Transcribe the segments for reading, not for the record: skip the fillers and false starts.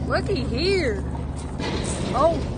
Looky here. Oh.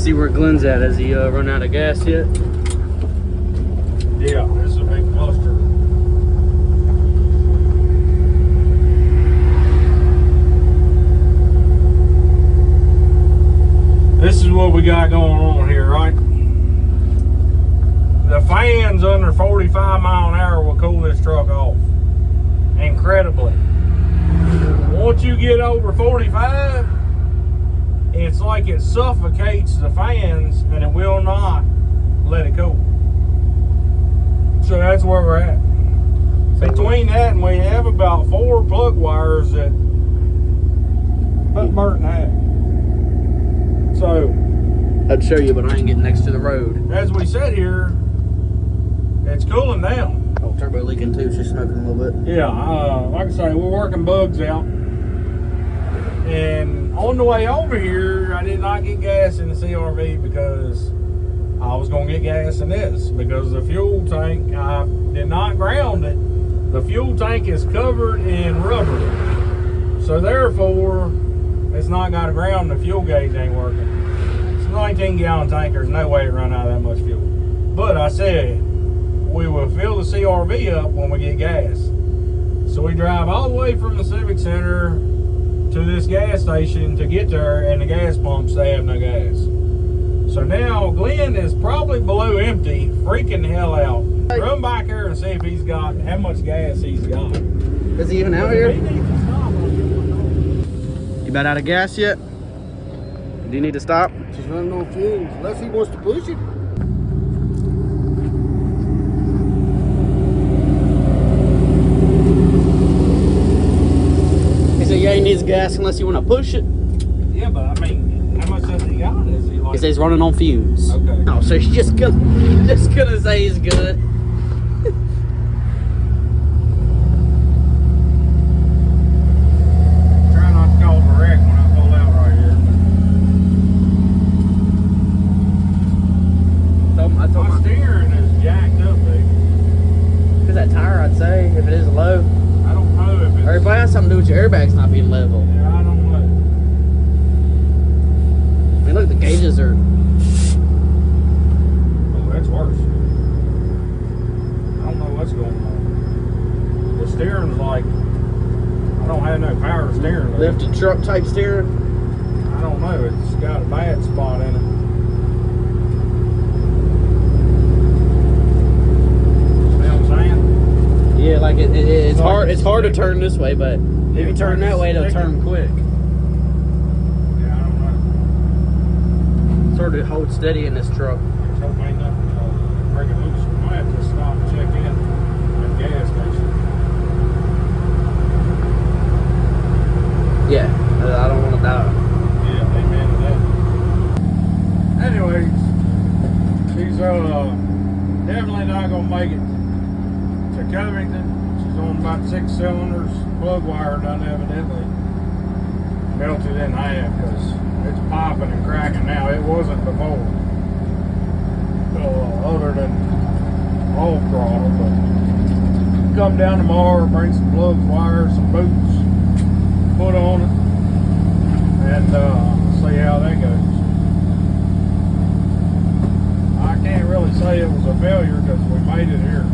see where Glenn's at. Has he run out of gas yet? Yeah, this is a big cluster. This is what we got going on here, right? The fans under 45 mile an hour will cool this truck off. Incredibly. Once you get over 45, it's like it suffocates the fans and it will not let it cool. So that's where we're at. Between that and we have about 4 plug wires that burnt in half. So I'd show you, but I ain't getting next to the road. as we sit here, it's cooling down. Oh, turbo leaking too. She's smoking a little bit. Yeah, like I say, we're working bugs out. And on the way over here, I did not get gas in the CRV because I was going to get gas in this. Because the fuel tank, I did not ground it. The fuel tank is covered in rubber. So therefore, it's not got a ground. The fuel gauge ain't working. It's a 19-gallon tank. There's no way to run out of that much fuel. But I said, we will fill the CRV up when we get gas. So we drive all the way from the Civic Center to this gas station to get there, and the gas pumps, they have no gas. So now Glenn is probably below empty, freaking the hell out. Run back here and see if he's got, how much gas he's got. Is he even out here? He needs to stop. You about out of gas yet? Do you need to stop? Just running on fumes, unless he wants to push it. He said, yeah, he needs gas unless you want to push it. Yeah, but I mean, how much has he got? Is he like? He says he's running on fumes. Okay. Oh, so he's just gonna say he's good. Try not to cause a wreck when I pull out right here. I told My my steering is jacked up, dude. Cause that tire, I'd say, if it is low. I don't know if it's. Or it probably has something to do with your airbags not being level. Yeah, I don't know. I mean, look, the gauges are. Oh, that's worse. I don't know what's going on. The steering's like, I don't have no power steering. Lifted truck type steering. I don't know. It's got a bad spot in it. See what I'm saying? Yeah, like it's like hard. it's It's hard to slick. turn this way, but if you turn that way, it'll turn quick. Yeah, I don't know. Sort of hold steady in this truck. Let's hope ain't nothing breaking loose. We might have to stop and check in at the gas station. Yeah, I don't want to die. Yeah, amen to that. Anyways, she's definitely not gonna make it to Covington. She's on about 6 cylinders. Plug wire done evidently melted in half because it's popping and cracking now. It wasn't before. Other than off throttle, but come down tomorrow, bring some plugs, wires, some boots, put on it, and see how that goes. I can't really say it was a failure because we made it here.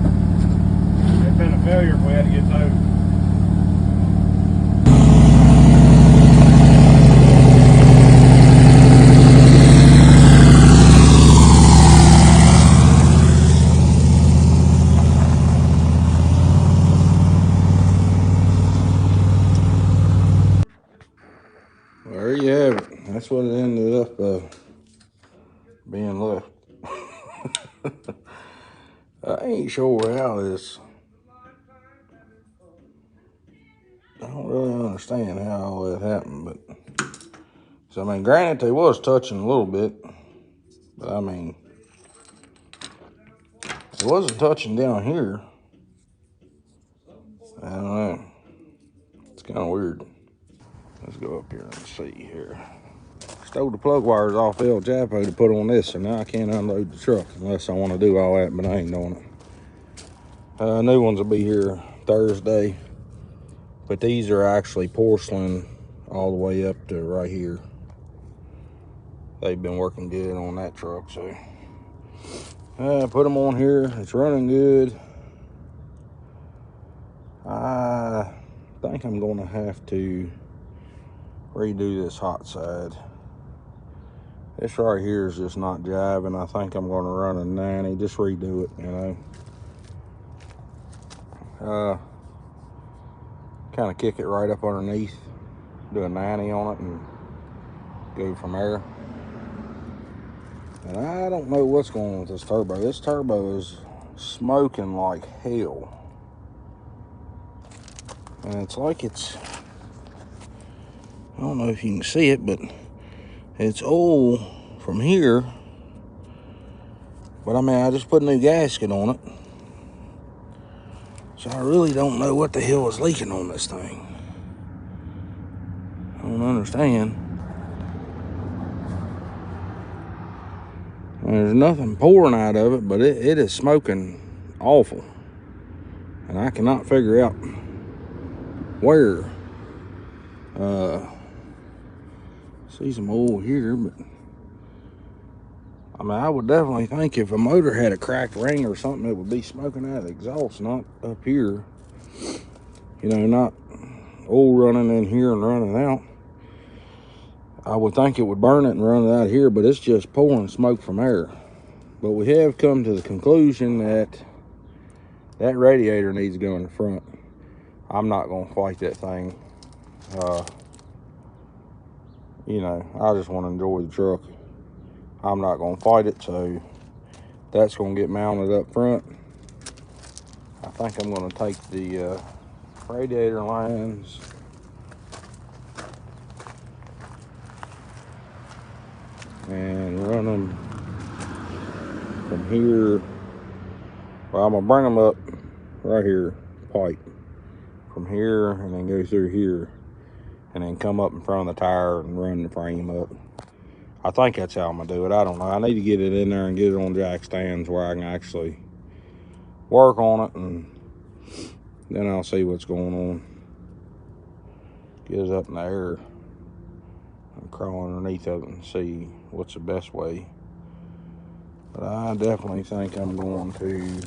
It'd been a failure if we had to get towed. There you have it. That's what it ended up being left. I ain't sure how this. I don't really understand how all that happened, but so I mean, granted they was touching a little bit, but I mean, it wasn't touching down here. I don't know. It's kind of weird. Let's go up here and see here. Stole the plug wires off El Japo to put on this, so now I can't unload the truck unless I want to do all that, but I ain't doing it. New ones will be here Thursday, but these are actually porcelain all the way up to right here. they've been working good on that truck. So put them on here. It's running good. I think I'm gonna have to redo this hot side. This right here is just not jiving. I think I'm gonna run a 90, just redo it, you know. Kind of kick it right up underneath, do a 90 on it and go from there. And I don't know what's going on with this turbo. This turbo is smoking like hell. And it's like it's, I don't know if you can see it, but it's old from here. But I mean, I just put a new gasket on it. So I really don't know what the hell is leaking on this thing. I don't understand. There's nothing pouring out of it, but it is smoking awful. And I cannot figure out where. See some oil here, but I mean, I would definitely think if a motor had a cracked ring or something, it would be smoking out of the exhaust, not up here. You know, not oil running in here and running out. I would think it would burn it and run it out here, but it's just pouring smoke from air. But we have come to the conclusion that that radiator needs to go in the front. I'm not going to fight that thing. You know, I just want to enjoy the truck. I'm not going to fight it, so that's going to get mounted up front. I think I'm going to take the radiator lines and run them from here. Well, I'm going to bring them up right here, pipe, from here, and then go through here, and then come up in front of the tire and run the frame up. I think that's how I'm gonna do it. I don't know. I need to get it in there and get it on jack stands where I can actually work on it, and then I'll see what's going on. Get it up in the air and crawl underneath of it and see what's the best way. But I definitely think I'm going to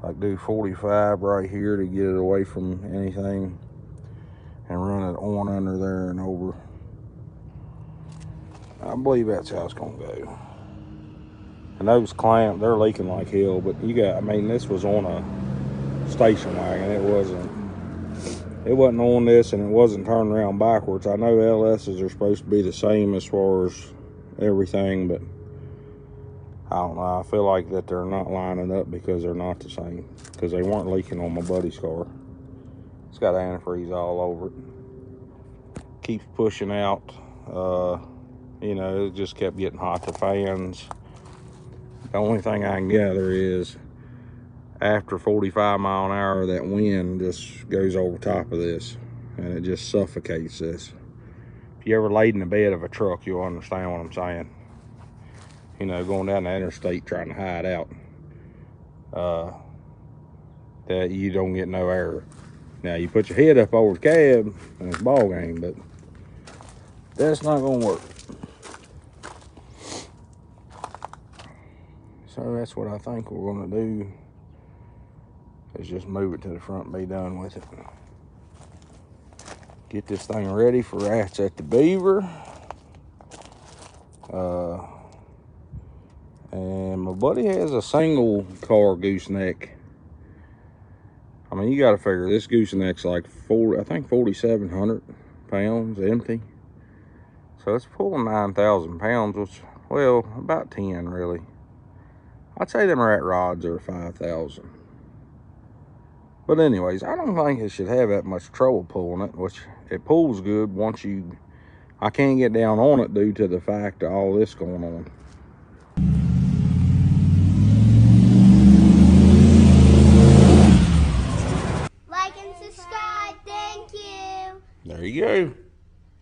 like do 45 right here to get it away from anything and run it on under there and over. I believe that's how it's gonna go. And those clamps, they're leaking like hell, but you got, I mean, this was on a station wagon. It wasn't on this, and it wasn't turned around backwards. I know LSs are supposed to be the same as far as everything, but I don't know. I feel like that they're not lining up because they're not the same, because they weren't leaking on my buddy's car. It's got antifreeze all over it. Keeps pushing out. You know, it just kept getting hot. The fans. The only thing I can gather is after 45 mile an hour, that wind just goes over top of this and it just suffocates this. If you ever laid in the bed of a truck, you'll understand what I'm saying. You know, going down the interstate trying to hide out, that you don't get no air. Now you put your head up over the cab and it's ball game, but that's not gonna work. So that's what I think we're gonna do, is just move it to the front and be done with it. Get this thing ready for Rats at the Beaver. And my buddy has a single car gooseneck. I mean, you gotta figure this gooseneck's like 4,700 pounds empty. So it's pulling 9,000 pounds, which, well, about 10 really. I'd say them rat rods are 5,000. But anyways, I don't think it should have that much trouble pulling it, which it pulls good once you, I can't get down on it due to the fact of all this going on. Like and subscribe, thank you. There you go.